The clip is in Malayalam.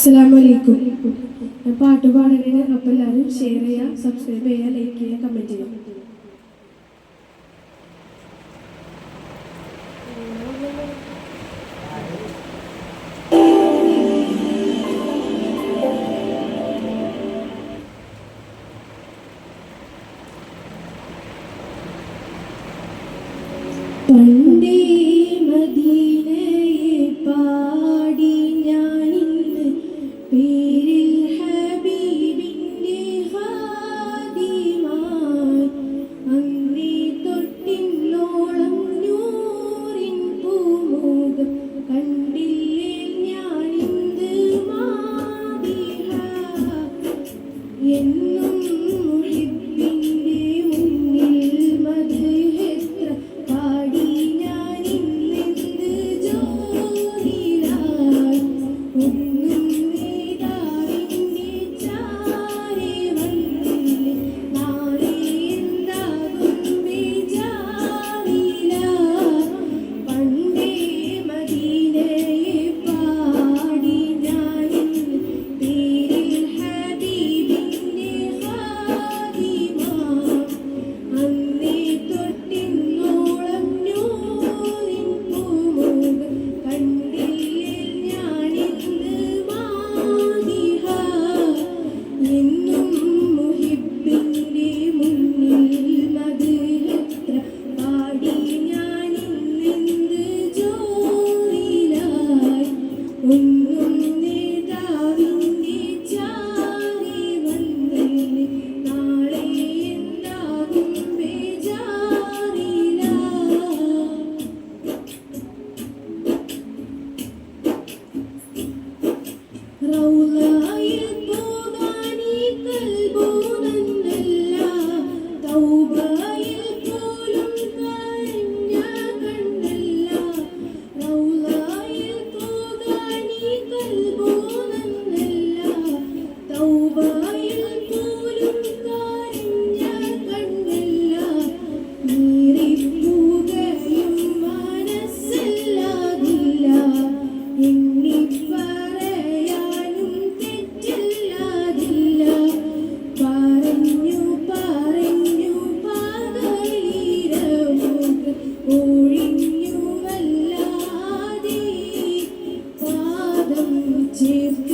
അസ്സലാമലൈക്കും. ഞാൻ പാട്ട് പാടുന്നതിന് അപ്പം എല്ലാവരും ഷെയർ ചെയ്യുക, സബ്സ്ക്രൈബ് ചെയ്യുക, ലൈക്ക് ചെയ്യുക, കമൻറ്റ് ചെയ്യുക. പണ്ടേ മദീനയെ പാടി ഞാനിന്ന് പേരിൽ ഹബീബിൻ്റെ ഖാദിമായി അങ്ങേ തൊട്ടിന്നോളം നൂറിൻ പൂമുഖം കണ്ടില്ലേ ഞാനിന്ന് മാദിഹ എന്നും മുഹിബ്ബിൻ്റെ മുന്നിൽ മദ്ഹെത്ര പാടി ഞാനിന്നെന്ത് ജോലിലായി ഒന്നും നേതാവിൻ്റെ ചാരെ വന്നില്ലേ നാളെ എന്താകും ബേജാറില പണ്ടേ മദീനയെ പാടി ഞാനിന്ന് പേരിൽ ഹബീബിൻ്റെ ഖാദിമാ അന്നേ തൊട്ടിന്നോളം നൂറിൻ പൂമുഖം കണ്ടില്ലേ ഞാനിന്ന് മാദിഹ എന്നും മുഹിബ്ബിൻ്റെ മുന്നിൽ മദ്ഹെത്ര പാടി ഞാനിന്നെന്ത് ജോലിലായി ഒന്നും നേതാവിൻ്റെ ചാരെ വന്നില്ലേ നാളെ എന്താകും ബേജാറില റൗളയിൽ പോകാനീ കൽബുനന്നല്ല തൗബയിൽ പോലും കരഞ്ഞ കണ്ണല്ല റൗളയിൽ പോകാനീ കൽബുനന്നല്ല തൗബയിൽ പോലും കരഞ്ഞ കണ്ണല്ല നീറിപ്പുകയും മനസ്സില്ലാതില്ല എണ്ണി പറയാനും തെറ്റില്ലാതില്ല പറഞ്ഞു പറഞ്ഞു പകലിരവുകൾ ഒഴിഞ്ഞുവല്ലാതെ പാദം ചേർത്ത്